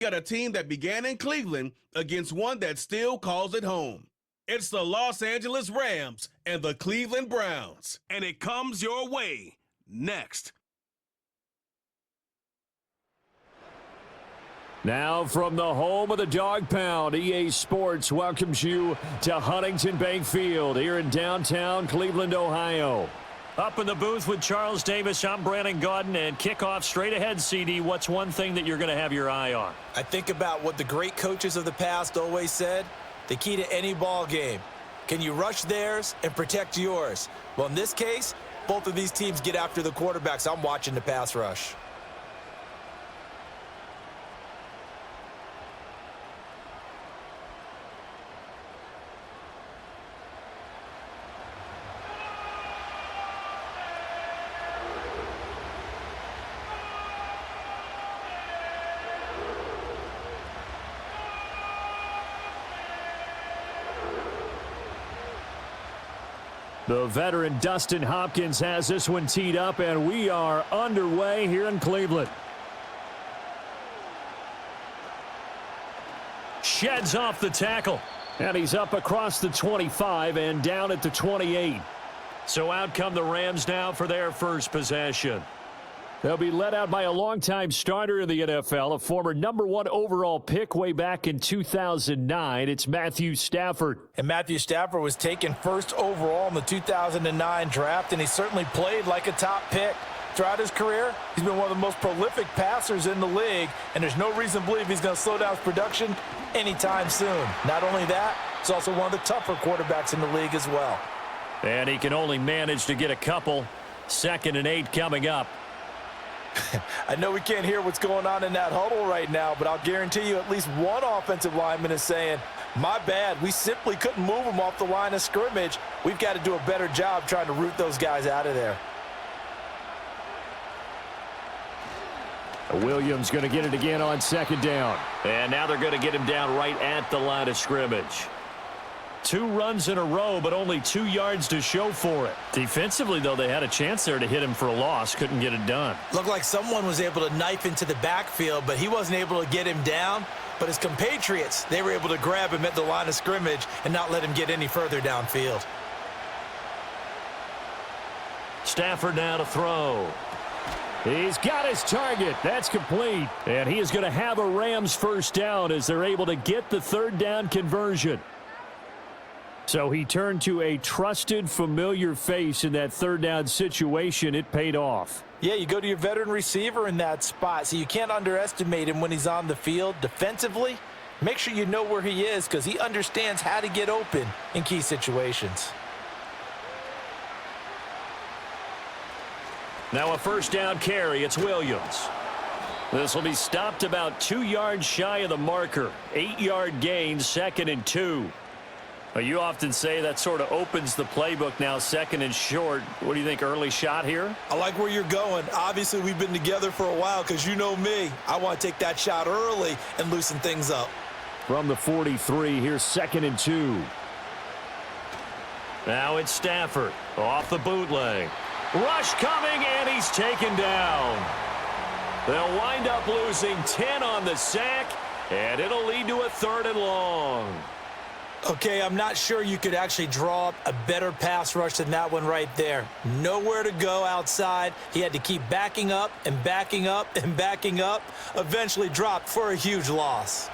Got a team that began in Cleveland against one that still calls it home. It's the Los Angeles Rams and the Cleveland Browns. And it comes your way next. Now from the home of the Dog Pound, EA Sports welcomes you to Huntington Bank Field here in downtown Cleveland, Ohio. Up in the booth with Charles Davis, I'm Brandon Gaudin, and kickoff straight ahead, CD. What's one thing that you're going to have your eye on? I think about what the great coaches of the past always said. The key to any ball game. Can you rush theirs and protect yours? Well, in this case, both of these teams get after the quarterbacks. I'm watching the pass rush. The veteran Dustin Hopkins has this one teed up, and we are underway here in Cleveland. Sheds off the tackle. And he's up across the 25 and down at the 28. So out come the Rams now for their first possession. They'll be led out by a longtime starter in the NFL, a former #1 overall pick way back in 2009. It's Matthew Stafford. And Matthew Stafford was taken first overall in the 2009 draft, and he certainly played like a top pick. Throughout his career, he's been one of the most prolific passers in the league, and there's no reason to believe he's going to slow down his production anytime soon. Not only that, he's also one of the tougher quarterbacks in the league as well. And he can only manage to get a couple. 2nd and 8 coming up. I know we can't hear what's going on in that huddle right now, but I'll guarantee you at least one offensive lineman is saying, my bad, we simply couldn't move them off the line of scrimmage. We've got to do a better job trying to root those guys out of there. Williams going to get it again on 2nd down. And now they're going to get him down right at the line of scrimmage. 2 runs in a row, but only 2 yards to show for it. Defensively, though, they had a chance there to hit him for a loss. Couldn't get it done. Looked like someone was able to knife into the backfield, but he wasn't able to get him down. But his compatriots, they were able to grab him at the line of scrimmage and not let him get any further downfield. Stafford now to throw. He's got his target. That's complete. And he is going to have a Rams first down as they're able to get the 3rd down conversion. So he turned to a trusted, familiar face in that 3rd down situation. It paid off. Yeah, you go to your veteran receiver in that spot, so you can't underestimate him when he's on the field. Defensively, make sure you know where he is because he understands how to get open in key situations. Now a 1st down carry. It's Williams. This will be stopped about 2 yards shy of the marker. 8-yard gain, 2nd and 2. Well, you often say that sort of opens the playbook now, 2nd and short. What do you think, early shot here? I like where you're going. Obviously, we've been together for a while because you know me. I want to take that shot early and loosen things up. From the 43, here's 2nd and 2. Now it's Stafford off the bootleg. Rush coming, and he's taken down. They'll wind up losing 10 on the sack, and it'll lead to a 3rd and long. Okay, I'm not sure you could actually draw up a better pass rush than that one right there. Nowhere to go outside. He had to keep backing up and backing up and backing up. Eventually dropped for a huge loss.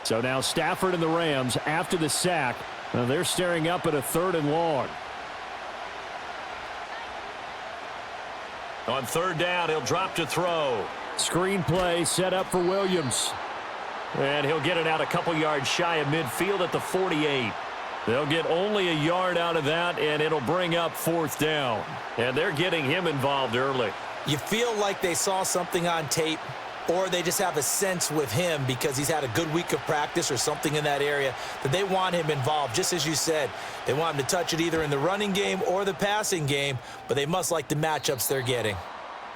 So now Stafford and the Rams after the sack. Now they're staring up at a 3rd and long. On 3rd down, he'll drop to throw. Screen play set up for Williams. And he'll get it out a couple yards shy of midfield at the 48. They'll get only a yard out of that, and it'll bring up 4th down. And they're getting him involved early. You feel like they saw something on tape, or they just have a sense with him because he's had a good week of practice or something in that area that they want him involved. Just as you said, they want him to touch it either in the running game or the passing game, but they must like the matchups they're getting.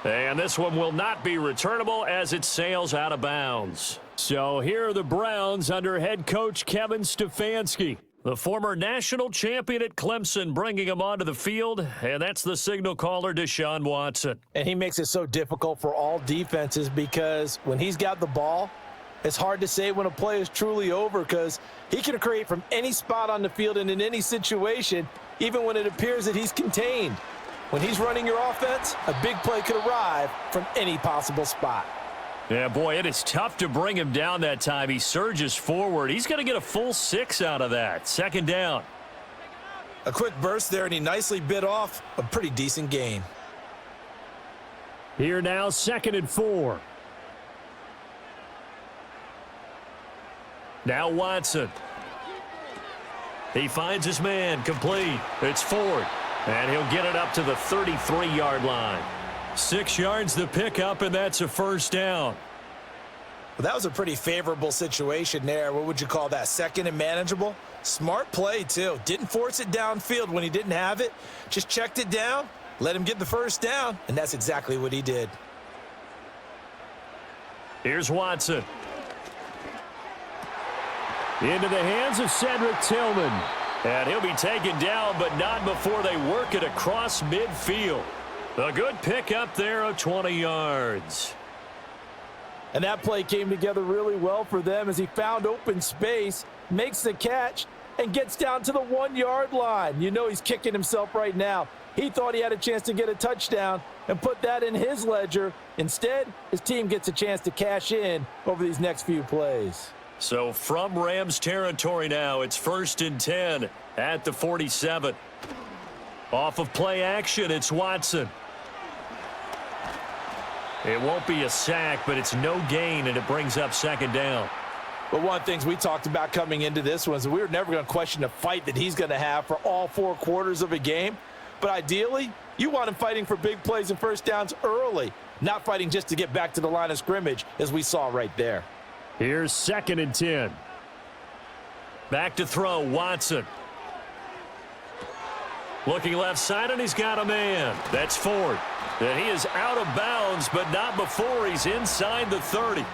And this one will not be returnable as it sails out of bounds. So here are the Browns under head coach Kevin Stefanski. The former national champion at Clemson bringing him onto the field, and that's the signal caller, Deshaun Watson. And he makes it so difficult for all defenses because when he's got the ball, it's hard to say when a play is truly over because he can create from any spot on the field and in any situation, even when it appears that he's contained. When he's running your offense, a big play could arrive from any possible spot. Yeah, boy, it is tough to bring him down that time. He surges forward. He's going to get a full 6 out of that. Second down. A quick burst there, and he nicely bit off a pretty decent gain. Here now, 2nd and 4. Now Watson. He finds his man, complete. It's Ford, and he'll get it up to the 33-yard line. 6 yards the pickup, and that's a first down. Well, that was a pretty favorable situation there. What would you call that? Second and manageable? Smart play, too. Didn't force it downfield when he didn't have it. Just checked it down, let him get the first down, and that's exactly what he did. Here's Watson. Into the hands of Cedric Tillman. And he'll be taken down, but not before they work it across midfield. A good pickup there of 20 yards. And that play came together really well for them as he found open space, makes the catch, and gets down to the 1-yard line. You know he's kicking himself right now. He thought he had a chance to get a touchdown and put that in his ledger. Instead, his team gets a chance to cash in over these next few plays. So from Rams territory now, it's 1st and 10 at the 47. Off of play action, it's Watson. It won't be a sack, but it's no gain, and it brings up 2nd down. But one of the things we talked about coming into this one is we were never going to question the fight that he's going to have for all 4 quarters of a game. But ideally, you want him fighting for big plays and first downs early, not fighting just to get back to the line of scrimmage, as we saw right there. Here's 2nd and 10. Back to throw, Watson. Looking left side, and he's got a man. That's Ford. And he is out of bounds, but not before he's inside the 30.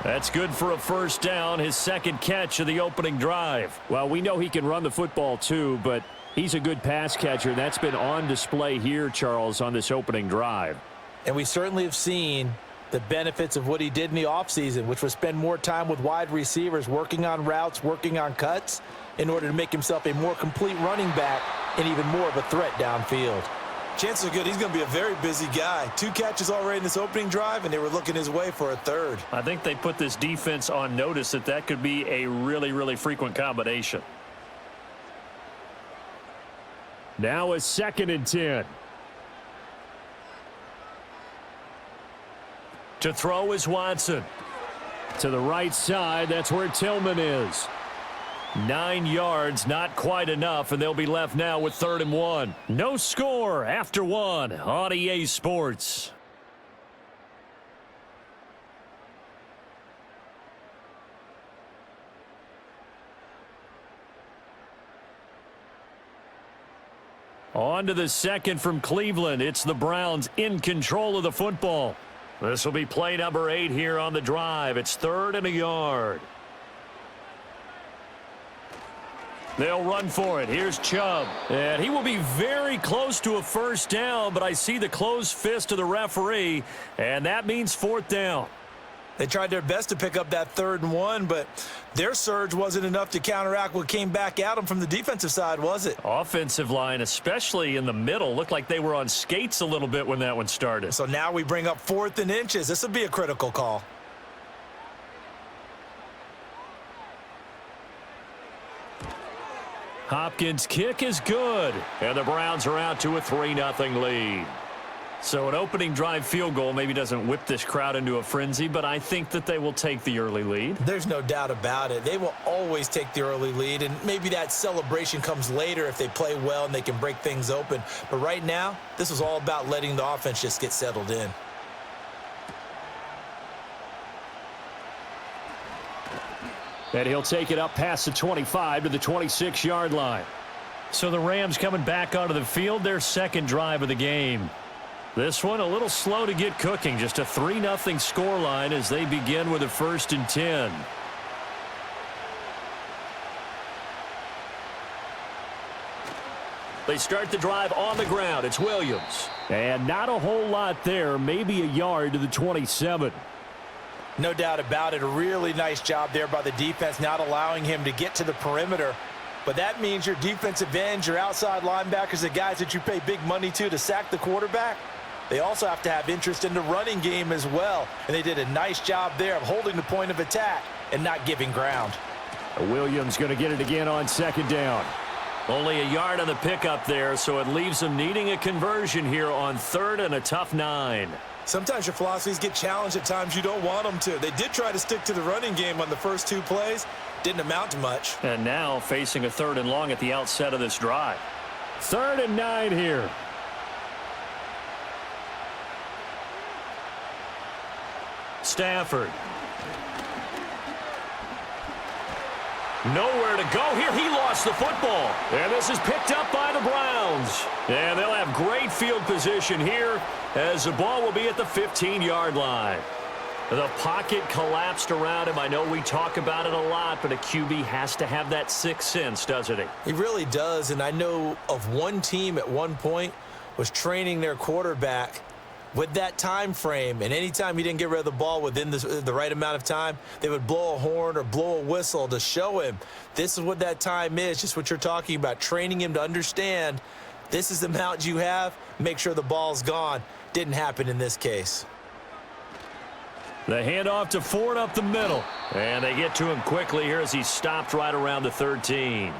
That's good for a first down, his 2nd catch of the opening drive. Well, we know he can run the football too, but he's a good pass catcher, and that's been on display here, Charles, on this opening drive. And we certainly have seen the benefits of what he did in the offseason, which was spend more time with wide receivers, working on routes, working on cuts, in order to make himself a more complete running back and even more of a threat downfield. Chances are good he's going to be a very busy guy. 2 catches already in this opening drive, and they were looking his way for a 3rd. I think they put this defense on notice that could be a really, really frequent combination. Now a 2nd and 10. To throw is Watson. To the right side, that's where Tillman is. 9 yards, not quite enough, and they'll be left now with 3rd and 1. No score after 1 on EA Sports. On to the 2nd from Cleveland. It's the Browns in control of the football. This will be play number 8 here on the drive. It's 3rd and a yard. They'll run for it. Here's Chubb. And he will be very close to a first down, but I see the closed fist of the referee, and that means 4th down. They tried their best to pick up that 3rd and 1, but their surge wasn't enough to counteract what came back at them from the defensive side, was it? Offensive line, especially in the middle, looked like they were on skates a little bit when that one started. So now we bring up 4th and inches. This will be a critical call. Hopkins' kick is good, and the Browns are out to a 3-0 lead. So an opening drive field goal maybe doesn't whip this crowd into a frenzy, but I think that they will take the early lead. There's no doubt about it. They will always take the early lead, and maybe that celebration comes later if they play well and they can break things open. But right now, this is all about letting the offense just get settled in. And he'll take it up past the 25 to the 26-yard line. So the Rams coming back onto the field, their 2nd drive of the game. This one a little slow to get cooking. Just a 3-0 scoreline as they begin with a 1st and 10. They start the drive on the ground. It's Williams. And not a whole lot there. Maybe a yard to the 27. No doubt about it. A really nice job there by the defense, not allowing him to get to the perimeter. But that means your defensive ends, your outside linebackers, the guys that you pay big money to sack the quarterback, they also have to have interest in the running game as well. And they did a nice job there of holding the point of attack and not giving ground. Williams going to get it again on 2nd down. Only a yard on the pickup there, so it leaves them needing a conversion here on 3rd and a tough 9. Sometimes your philosophies get challenged at times you don't want them to. They did try to stick to the running game on the first 2 plays. Didn't amount to much. And now facing a 3rd and long at the outset of this drive. 3rd and 9 here. Stafford. Nowhere to go here. He lost the football. And this is picked up by the Browns. And they'll have great field position here as the ball will be at the 15-yard line. The pocket collapsed around him. I know we talk about it a lot, but a QB has to have that 6th sense, doesn't he? He really does, and I know of one team at one point was training their quarterback with that time frame, and anytime he didn't get rid of the ball within the right amount of time, they would blow a horn or blow a whistle to show him this is what that time is, just what you're talking about, training him to understand this is the amount you have, make sure the ball's gone. Didn't happen in this case. The handoff to Ford up the middle. And they get to him quickly here as he stopped right around the 13.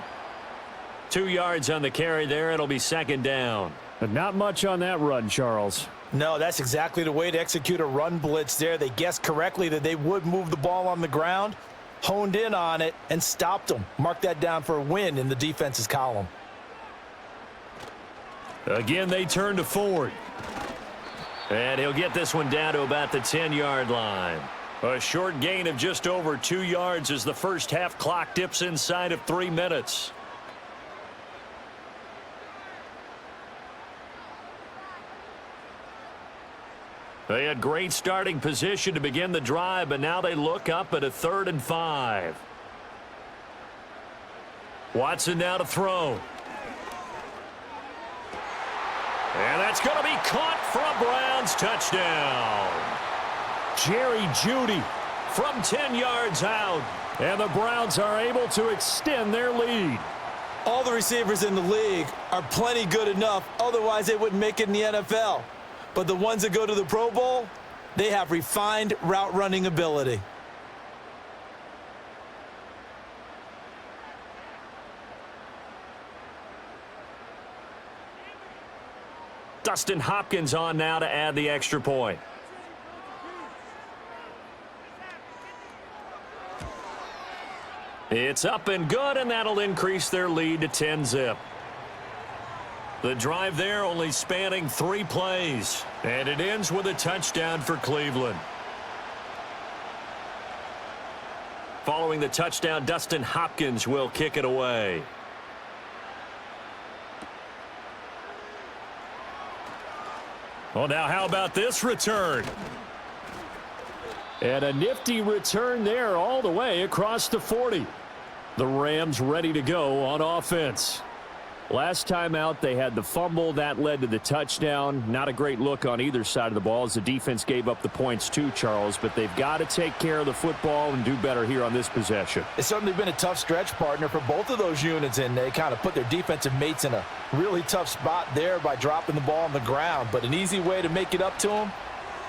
2 yards on the carry there. It'll be 2nd down. But not much on that run, Charles. No, that's exactly the way to execute a run blitz there. They guessed correctly that they would move the ball on the ground, honed in on it, and stopped them. Mark that down for a win in the defense's column. Again, they turn to Ford. And he'll get this one down to about the 10-yard line. A short gain of just over 2 yards as the first half clock dips inside of 3 minutes. They had great starting position to begin the drive, but now they look up at a 3rd and 5. Watson now to throw. And that's going to be caught for a Browns touchdown. Jerry Jeudy From 10 yards out. And the Browns are able to extend their lead. All the receivers in the league are plenty good enough, otherwise they wouldn't make it in the NFL. But the ones that go to the Pro Bowl, they have refined route running ability. Dustin Hopkins on now to add the extra point. It's up and good, and that'll increase their lead to 10-zip. The drive there only spanning 3 plays, and it ends with a touchdown for Cleveland. Following the touchdown, Dustin Hopkins will kick it away. Well, now how about this return? And a nifty return there all the way across the 40. The Rams ready to go on offense. Last time out, they had the fumble. That led to the touchdown. Not a great look on either side of the ball as the defense gave up the points too, Charles. But they've got to take care of the football and do better here on this possession. It's certainly been a tough stretch, partner, for both of those units, and they kind of put their defensive mates in a really tough spot there by dropping the ball on the ground. But an easy way to make it up to them,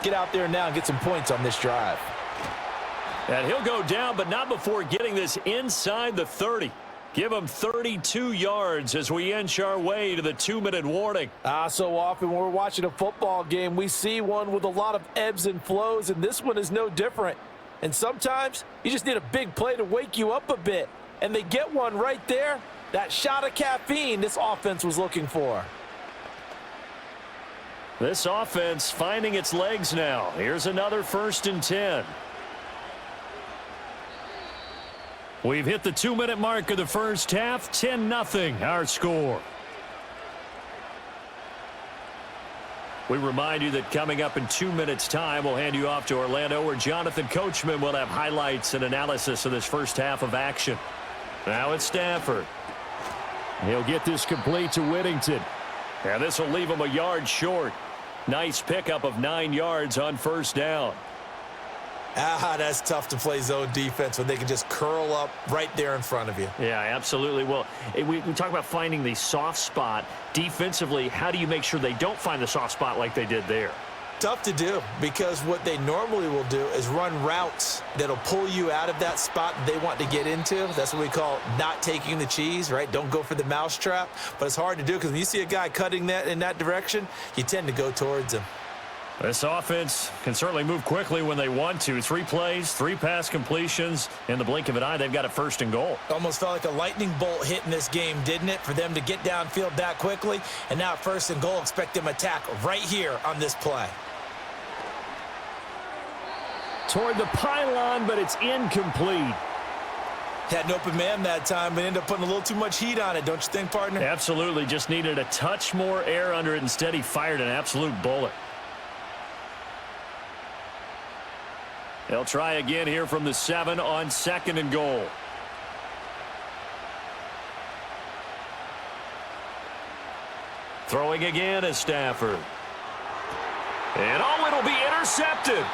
get out there now and get some points on this drive. And he'll go down, but not before getting this inside the 30. Give him 32 yards as we inch our way to the 2-minute warning. So often when we're watching a football game, we see one with a lot of ebbs and flows, and this one is no different. And sometimes you just need a big play to wake you up a bit. And they get one right there. That shot of caffeine this offense was looking for. This offense finding its legs now. Here's another 1st and 10. We've hit the 2-minute mark of the first half. 10-0 our score. We remind you that coming up in 2 minutes' time, we'll hand you off to Orlando, where Jonathan Coachman will have highlights and analysis of this first half of action. Now it's Stafford. He'll get this complete to Whittington. And this will leave him a yard short. Nice pickup of 9 yards on first down. That's tough to play zone defense when they can just curl up right there in front of you. Yeah, absolutely. Well, we talk about finding the soft spot. Defensively, how do you make sure they don't find the soft spot like they did there? Tough to do, because what they normally will do is run routes that'll pull you out of that spot that they want to get into. That's what we call not taking the cheese, right? Don't go for the mousetrap. But it's hard to do, because when you see a guy cutting that in that direction, you tend to go towards him. This offense can certainly move quickly when they want to. 3 plays, 3 pass completions. In the blink of an eye, they've got it first and goal. Almost felt like a lightning bolt hit in this game, didn't it? For them to get downfield that quickly. And now first and goal, expect them to attack right here on this play. Toward the pylon, but it's incomplete. Had an open man that time, but ended up putting a little too much heat on it, don't you think, partner? Absolutely. Just needed a touch more air under it. Instead, he fired an absolute bullet. They'll try again here from the 7 on second and goal. Throwing again is Stafford. And it'll be intercepted.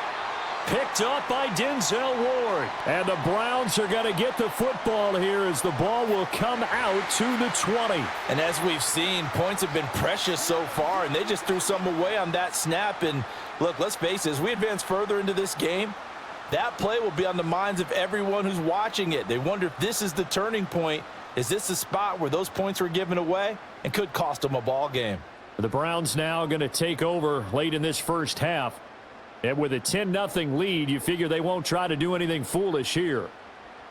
Picked up by Denzel Ward. And the Browns are going to get the football here as the ball will come out to the 20. And as we've seen, points have been precious so far, and they just threw some away on that snap. And look, let's face it, as we advance further into this game, that play will be on the minds of everyone who's watching it. They wonder if this is the turning point. Is this the spot where those points were given away and could cost them a ball game? The Browns now going to take over late in this first half. And with a 10-0 lead, you figure they won't try to do anything foolish here.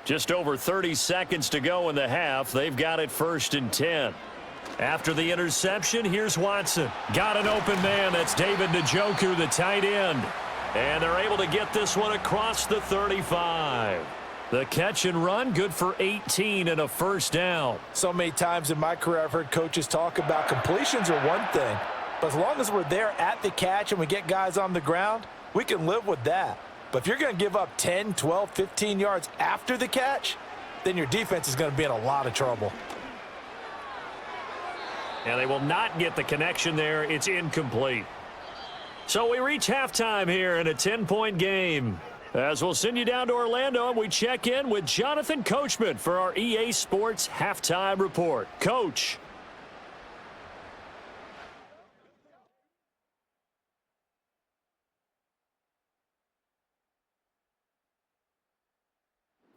Just over 30 seconds to go in the half. They've got it first and 10. After the interception, here's Watson. Got an open man. That's David Njoku, the tight end. And they're able to get this one across the 35. The catch and run, good for 18 and a first down. So many times in my career, I've heard coaches talk about completions are one thing. But as long as we're there at the catch and we get guys on the ground, we can live with that. But if you're going to give up 10, 12, 15 yards after the catch, then your defense is going to be in a lot of trouble. And they will not get the connection there. It's incomplete. So we reach halftime here in a 10-point game. As we'll send you down to Orlando, and we check in with Jonathan Coachman for our EA Sports Halftime Report. Coach.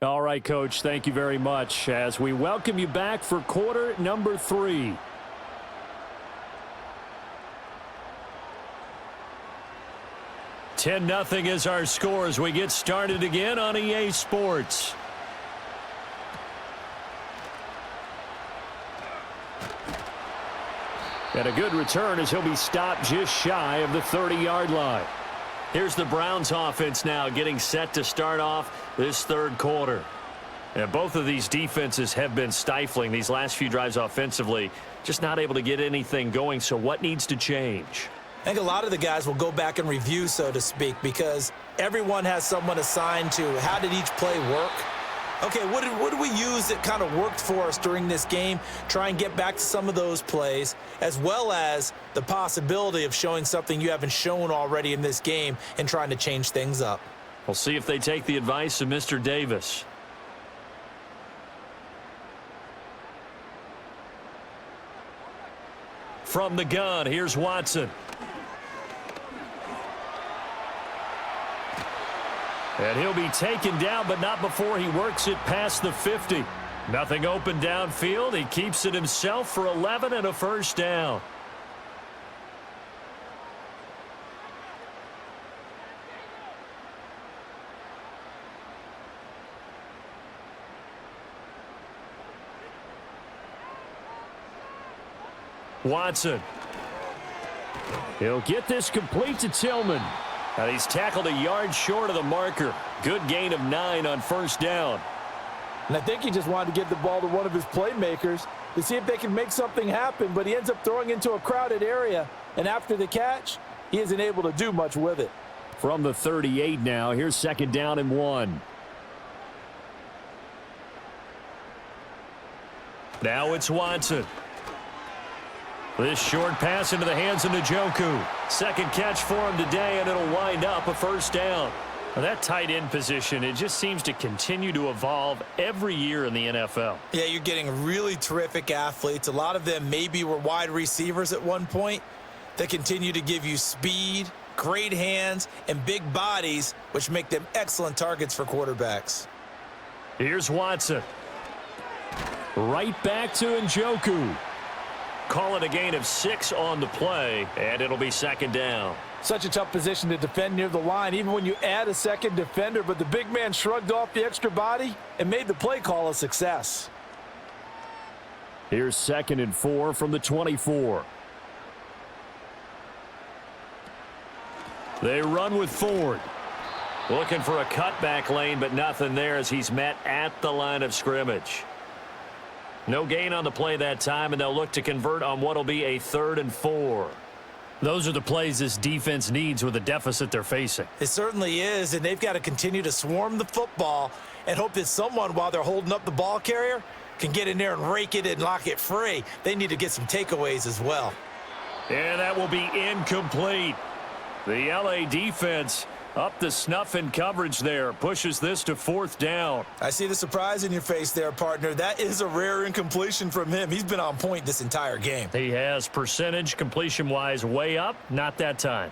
All right, Coach, thank you very much as we welcome you back for quarter number 3. $10-0 is our score as we get started again on EA Sports. And a good return as he'll be stopped just shy of the 30-yard line. Here's the Browns offense now getting set to start off this third quarter. And both of these defenses have been stifling these last few drives offensively, just not able to get anything going. So what needs to change? I think a lot of the guys will go back and review, so to speak, because everyone has someone assigned to how did each play work. Okay, what did we use that kind of worked for us during this game? Try and get back to some of those plays, as well as the possibility of showing something you haven't shown already in this game and trying to change things up. We'll see if they take the advice of Mr. Davis. From the gun, here's Watson. And he'll be taken down, but not before he works it past the 50. Nothing open downfield. He keeps it himself for 11 and a first down. Watson. He'll get this complete to Tillman. And he's tackled a yard short of the marker. Good gain of 9 on first down. And I think he just wanted to give the ball to one of his playmakers to see if they can make something happen, but he ends up throwing into a crowded area. And after the catch, he isn't able to do much with it. From the 38 now, here's 2nd down and 1. Now it's Watson. This short pass into the hands of Njoku. Second catch for him today, and it'll wind up a 1st down. Well, that tight end position, it just seems to continue to evolve every year in the NFL. Yeah, you're getting really terrific athletes. A lot of them maybe were wide receivers at one point that continue to give you speed, great hands, and big bodies, which make them excellent targets for quarterbacks. Here's Watson. Right back to Njoku. Call it a gain of 6 on the play, and it'll be 2nd down. Such a tough position to defend near the line, even when you add a second defender, but the big man shrugged off the extra body and made the play call a success. Here's 2nd and 4 from the 24. They run with Ford. Looking for a cutback lane, but nothing there as he's met at the line of scrimmage. No gain on the play that time, and they'll look to convert on what will be a 3rd and 4. Those are the plays this defense needs with the deficit they're facing. It certainly is, and they've got to continue to swarm the football and hope that someone, while they're holding up the ball carrier, can get in there and rake it and lock it free. They need to get some takeaways as well. And that will be incomplete. The LA defense up the snuff in coverage there. Pushes this to 4th down. I see the surprise in your face there, partner. That is a rare incompletion from him. He's been on point this entire game. He has percentage completion-wise way up, not that time.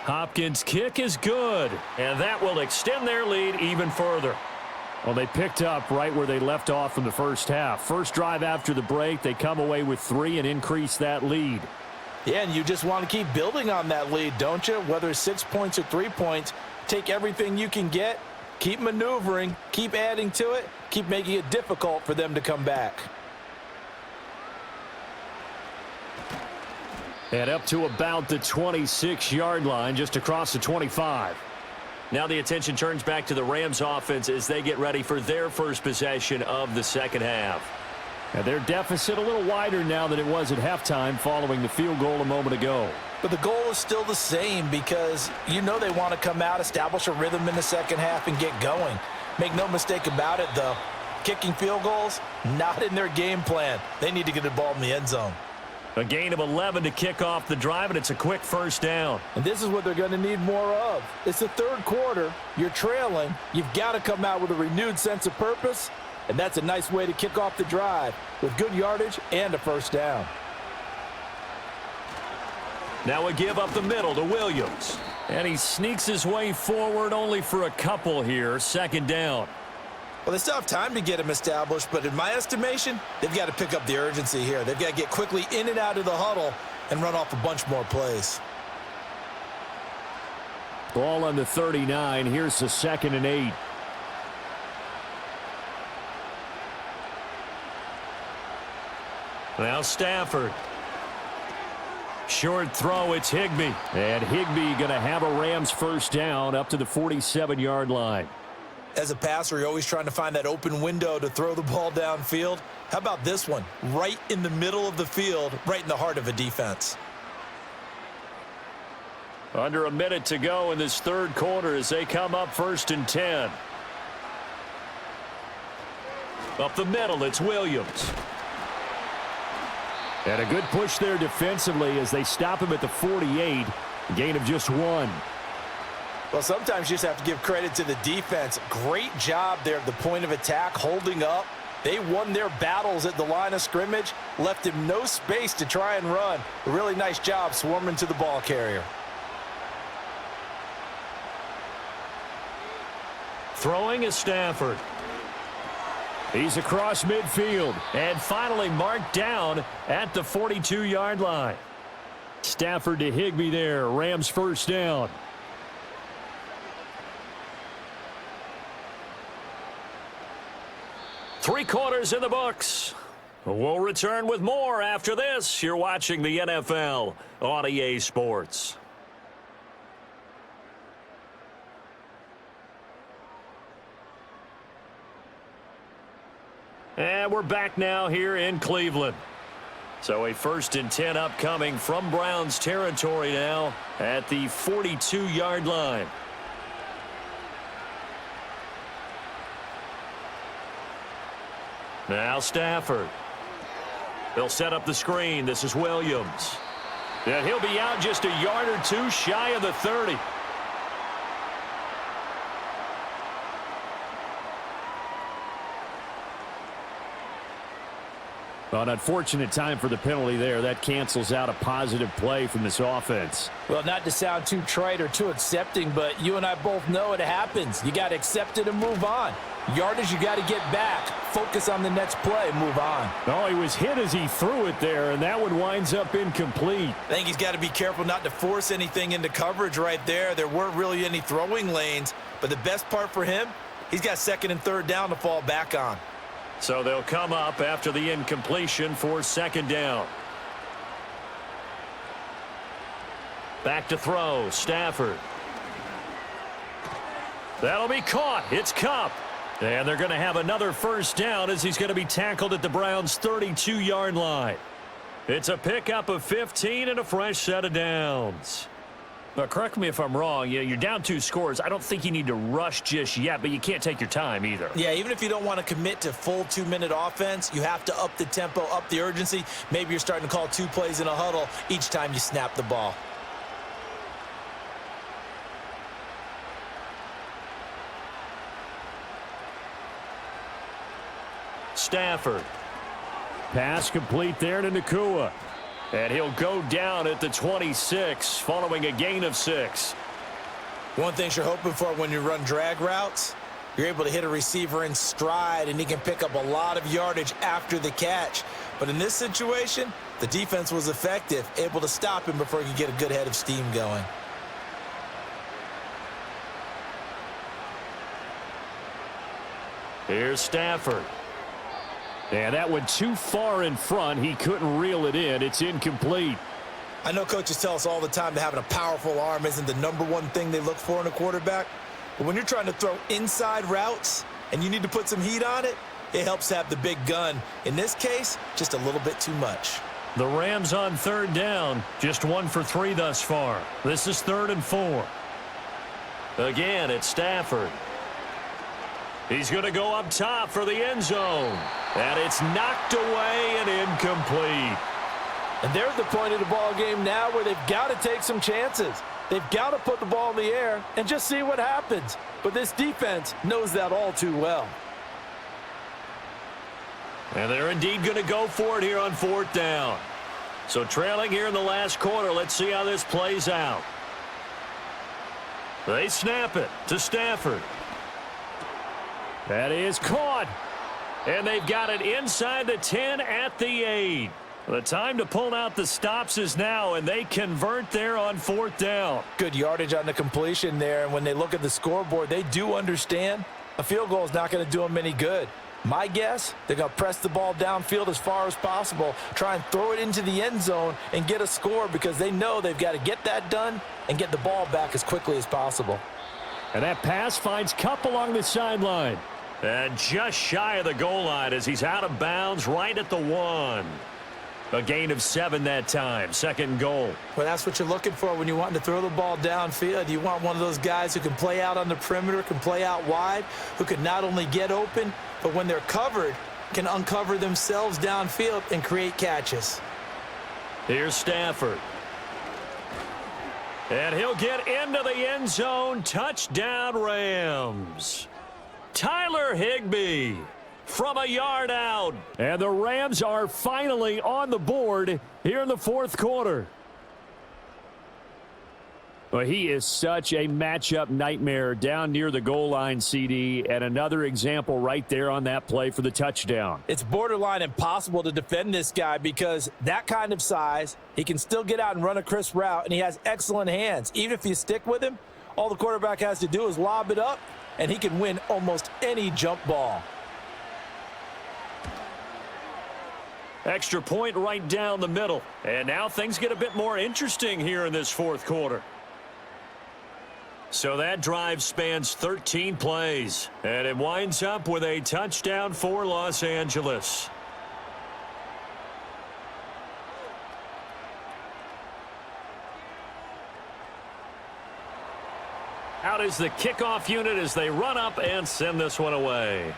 Hopkins' kick is good, and that will extend their lead even further. Well, they picked up right where they left off in the first half. First drive after the break, they come away with 3 and increase that lead. Yeah, and you just want to keep building on that lead, don't you? Whether it's 6 points or 3 points, take everything you can get, keep maneuvering, keep adding to it, keep making it difficult for them to come back. And up to about the 26-yard line, just across the 25. Now the attention turns back to the Rams offense as they get ready for their first possession of the second half. And their deficit a little wider now than it was at halftime following the field goal a moment ago. But the goal is still the same because you know they want to come out, establish a rhythm in the second half, and get going. Make no mistake about it, though. Kicking field goals, not in their game plan. They need to get the ball in the end zone. A gain of 11 to kick off the drive, and it's a quick 1st down. And this is what they're going to need more of. It's the 3rd quarter. You're trailing. You've got to come out with a renewed sense of purpose, and that's a nice way to kick off the drive with good yardage and a 1st down. Now a give up the middle to Williams. And he sneaks his way forward only for a couple here. 2nd down. Well, they still have time to get him established, but in my estimation, they've got to pick up the urgency here. They've got to get quickly in and out of the huddle and run off a bunch more plays. Ball on the 39. Here's the 2nd and 8. Now Stafford. Short throw, it's Higbee. And Higbee going to have a Rams 1st down up to the 47-yard line. As a passer, you're always trying to find that open window to throw the ball downfield. How about this one? Right in the middle of the field, right in the heart of a defense. Under a minute to go in this 3rd quarter as they come up 1st and 10. Up the middle, it's Williams. And a good push there defensively as they stop him at the 48. A gain of just 1. Well, sometimes you just have to give credit to the defense. Great job there at the point of attack, holding up. They won their battles at the line of scrimmage, left him no space to try and run. A really nice job swarming to the ball carrier. Throwing is Stafford. He's across midfield. And finally marked down at the 42-yard line. Stafford to Higbee there. Rams 1st down. Three quarters in the books. We'll return with more after this. You're watching the NFL on EA Sports. And we're back now here in Cleveland. So a 1st and 10 upcoming from Browns territory now at the 42-yard line. Now Stafford. They'll set up the screen. This is Williams. And he'll be out just a yard or two shy of the 30. Well, an unfortunate time for the penalty there. That cancels out a positive play from this offense. Well, not to sound too trite or too accepting, but you and I both know it happens. You got to accept it and move on. Yardage, you got to get back. Focus on the next play. Move on. Oh, he was hit as he threw it there, and that one winds up incomplete. I think he's got to be careful not to force anything into coverage right there. There weren't really any throwing lanes, but the best part for him, he's got 2nd and 3rd down to fall back on. So they'll come up after the incompletion for 2nd down. Back to throw, Stafford. That'll be caught. It's Kupp. And they're going to have another 1st down as he's going to be tackled at the Browns' 32-yard line. It's a pickup of 15 and a fresh set of downs. Now, correct me if I'm wrong. You're down 2 scores. I don't think you need to rush just yet, but you can't take your time either. Yeah, even if you don't want to commit to full 2-minute offense, you have to up the tempo, up the urgency. Maybe you're starting to call 2 plays in a huddle each time you snap the ball. Stafford. Pass complete there to Nakua. And he'll go down at the 26 following a gain of 6. One thing you're hoping for when you run drag routes, you're able to hit a receiver in stride, and he can pick up a lot of yardage after the catch. But in this situation, the defense was effective, able to stop him before he could get a good head of steam going. Here's Stafford. And that went too far in front. He couldn't reel it in. It's incomplete. I know coaches tell us all the time that having a powerful arm isn't the #1 thing they look for in a quarterback. But when you're trying to throw inside routes and you need to put some heat on it, it helps have the big gun. In this case, just a little bit too much. The Rams on 3rd down. Just 1 for 3 thus far. This is 3rd and 4. Again, it's Stafford. He's going to go up top for the end zone. And it's knocked away and incomplete. And they're at the point of the ball game now where they've got to take some chances. They've got to put the ball in the air and just see what happens. But this defense knows that all too well. And they're indeed going to go for it here on 4th down. So trailing here in the last quarter, let's see how this plays out. They snap it to Stafford. That is caught. And they've got it inside the 10 at the 8. The time to pull out the stops is now, and they convert there on 4th down. Good yardage on the completion there, and when they look at the scoreboard, they do understand a field goal is not going to do them any good. My guess, they're going to press the ball downfield as far as possible, try and throw it into the end zone and get a score because they know they've got to get that done and get the ball back as quickly as possible. And that pass finds Kupp along the sideline. And just shy of the goal line as he's out of bounds right at the 1. A gain of 7 that time. 2nd goal. Well, that's what you're looking for when you want to throw the ball downfield. You want one of those guys who can play out on the perimeter, can play out wide, who can not only get open, but when they're covered, can uncover themselves downfield and create catches. Here's Stafford. And he'll get into the end zone. Touchdown, Rams. Tyler Higbee from a yard out. And the Rams are finally on the board here in the 4th quarter. Well, he is such a matchup nightmare down near the goal line, CD, and another example right there on that play for the touchdown. It's borderline impossible to defend this guy because that kind of size, he can still get out and run a crisp route, and he has excellent hands. Even if you stick with him, all the quarterback has to do is lob it up, and he can win almost any jump ball. Extra point right down the middle. And now things get a bit more interesting here in this 4th quarter. So that drive spans 13 plays, and it winds up with a touchdown for Los Angeles. Out is the kickoff unit as they run up and send this one away.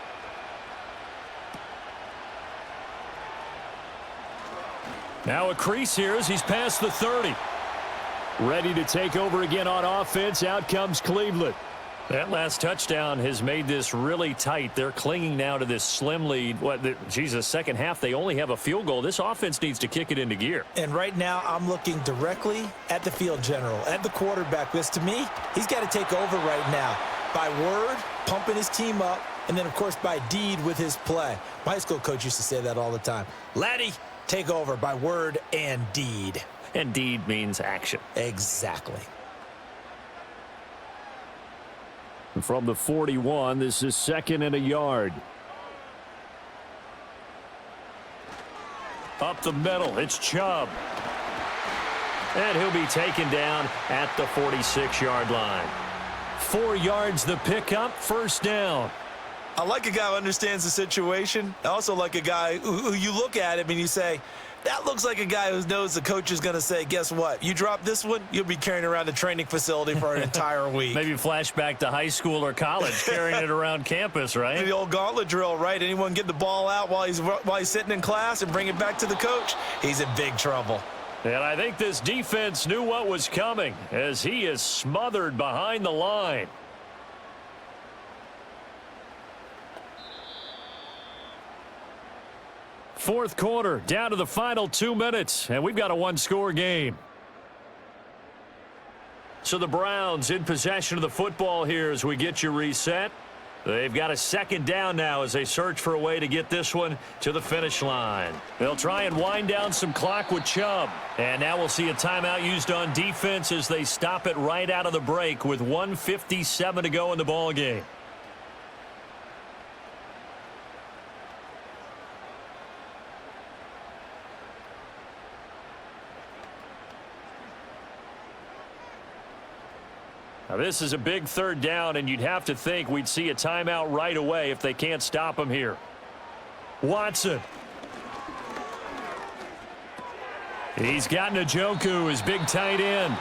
Now a crease here as he's past the 30. Ready to take over again on offense. Out comes Cleveland. That last touchdown has made this really tight. They're clinging now to this slim lead. Second half, they only have a field goal. This offense needs to kick it into gear. And right now, I'm looking directly at the field general, at the quarterback. Because to me, he's got to take over right now. By word, pumping his team up, and then, of course, by deed with his play. My high school coach used to say that all the time. Laddie, take over by word and deed. And deed means action. Exactly. From the 41, this is 2nd and a yard. Up the middle, it's Chubb. And he'll be taken down at the 46-yard line. 4 yards the pickup, first down. I like a guy who understands the situation. I also like a guy who you look at him and you say, that looks like a guy who knows the coach is going to say, guess what? You drop this one, you'll be carrying around the training facility for an entire week. Maybe flashback to high school or college, carrying it around campus, right? The old gauntlet drill, right? Anyone get the ball out while he's sitting in class and bring it back to the coach, he's in big trouble. And I think this defense knew what was coming as he is smothered behind the line. Fourth quarter, down to the final 2 minutes, and we've got a one-score game. So the Browns in possession of the football here as we get you reset. They've got a second down now as they search for a way to get this one to the finish line. They'll try and wind down some clock with Chubb. And now we'll see a timeout used on defense as they stop it right out of the break with 1:57 to go in the ballgame. Now this is a big third down, and you'd have to think we'd see a timeout right away if they can't stop him here. Watson. He's got Njoku, his big tight end.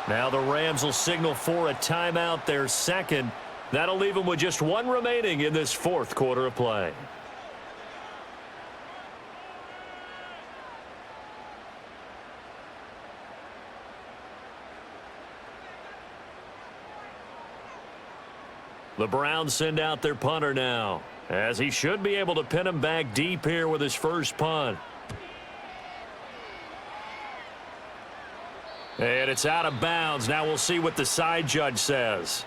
Now the Rams will signal for a timeout, their second. That'll leave them with just one remaining in this fourth quarter of play. The Browns send out their punter now, as he should be able to pin him back deep here with his first punt. And it's out of bounds. Now we'll see what the side judge says.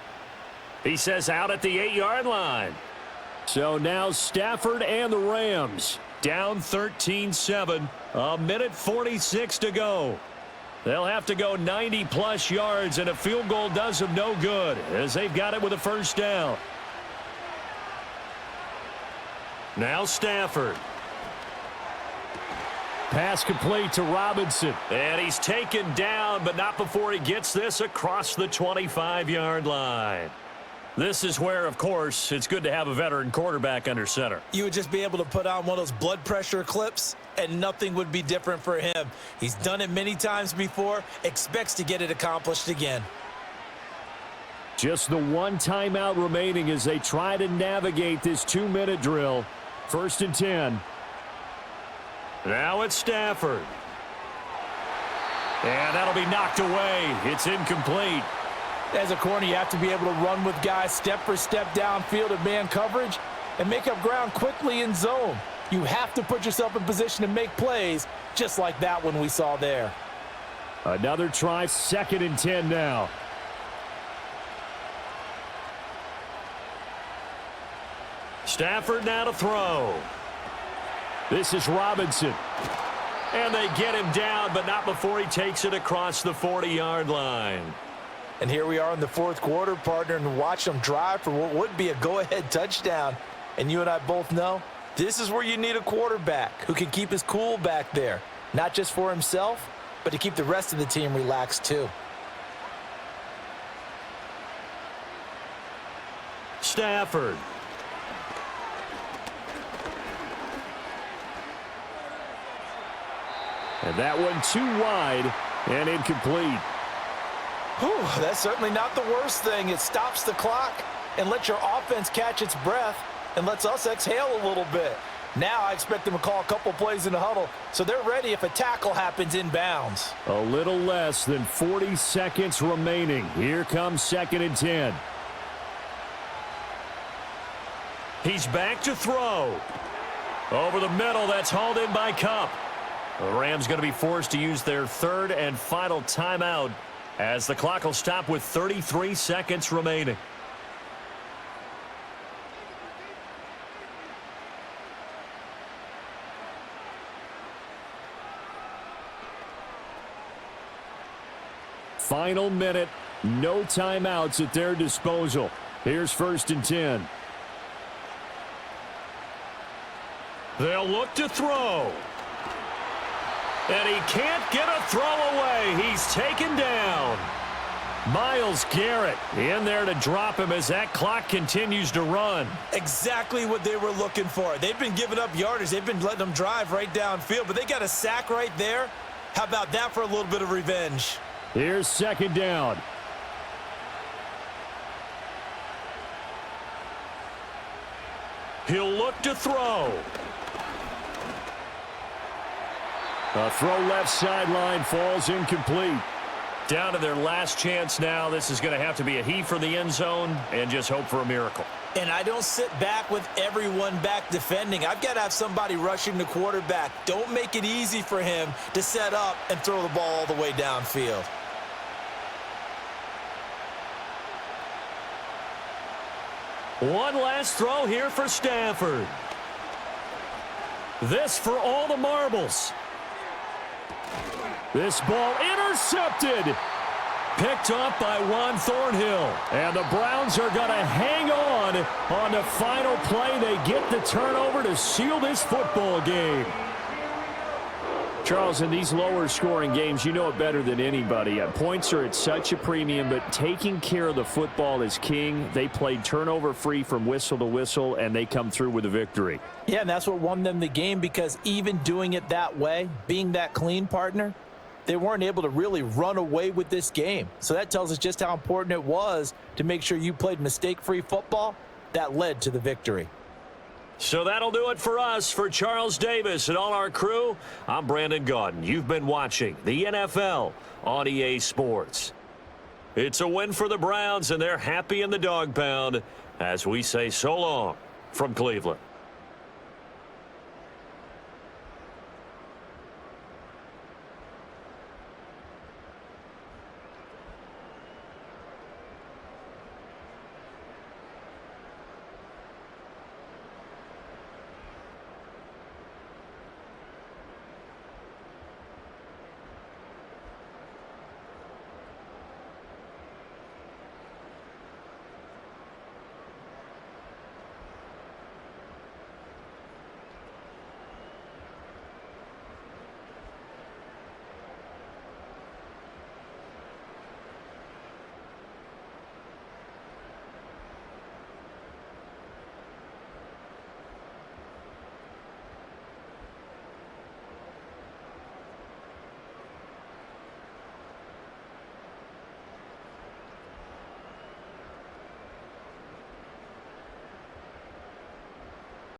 He says out at the 8-yard line. So now Stafford and the Rams down 13-7, a minute 46 to go. They'll have to go 90-plus yards, and a field goal does them no good as they've got it with a first down. Now Stafford. Pass complete to Robinson. And he's taken down, but not before he gets this across the 25-yard line. This is where, of course, it's good to have a veteran quarterback under center. You would just be able to put on one of those blood pressure clips, and nothing would be different for him. He's done it many times before, expects to get it accomplished again. Just the one timeout remaining as they try to navigate this 2-minute drill. 1st and 10. Now it's Stafford. And that'll be knocked away. It's incomplete. As a corner, you have to be able to run with guys step for step downfield in man coverage and make up ground quickly in zone. You have to put yourself in position to make plays, just like that one we saw there. Another try, 2nd and 10 now. Stafford now to throw. This is Robinson. And they get him down, but not before he takes it across the 40-yard line. And here we are in the fourth quarter, partner, and watch them drive for what would be a go-ahead touchdown. And you and I both know this is where you need a quarterback who can keep his cool back there, not just for himself, but to keep the rest of the team relaxed too. Stafford. And that one too wide and incomplete. Whew, that's certainly not the worst thing. It stops the clock and lets your offense catch its breath and lets us exhale a little bit. Now I expect them to call a couple plays in the huddle, so they're ready if a tackle happens inbounds. A little less than 40 seconds remaining. Here comes 2nd and 10. He's back to throw. Over the middle, that's hauled in by Cup. The Rams going to be forced to use their 3rd and final timeout as the clock will stop with 33 seconds remaining. Final minute, no timeouts at their disposal. Here's 1st and 10. They'll look to throw. And he can't get a throw away. He's taken down. Myles Garrett in there to drop him as that clock continues to run. Exactly what they were looking for. They've been giving up yardage. They've been letting them drive right downfield, but they got a sack right there. How about that for a little bit of revenge? Here's 2nd down. He'll look to throw. A throw left sideline falls incomplete. Down to their last chance now. This is going to have to be a heave for the end zone and just hope for a miracle. And I don't sit back with everyone back defending. I've got to have somebody rushing the quarterback. Don't make it easy for him to set up and throw the ball all the way downfield. One last throw here for Stafford. This for all the marbles. This ball intercepted. Picked off by Juan Thornhill. And the Browns are going to hang on the final play. They get the turnover to seal this football game. Charles, in these lower scoring games, you know it better than anybody. Points are at such a premium, but taking care of the football is king. They played turnover free from whistle to whistle, and they come through with a victory. Yeah, and that's what won them the game, because even doing it that way, being that clean partner, they weren't able to really run away with this game. So that tells us just how important it was to make sure you played mistake-free football. That led to the victory. So that'll do it for us. For Charles Davis and all our crew, I'm Brandon Gaudin. You've been watching the NFL on EA Sports. It's a win for the Browns, and they're happy in the dog pound as we say so long from Cleveland.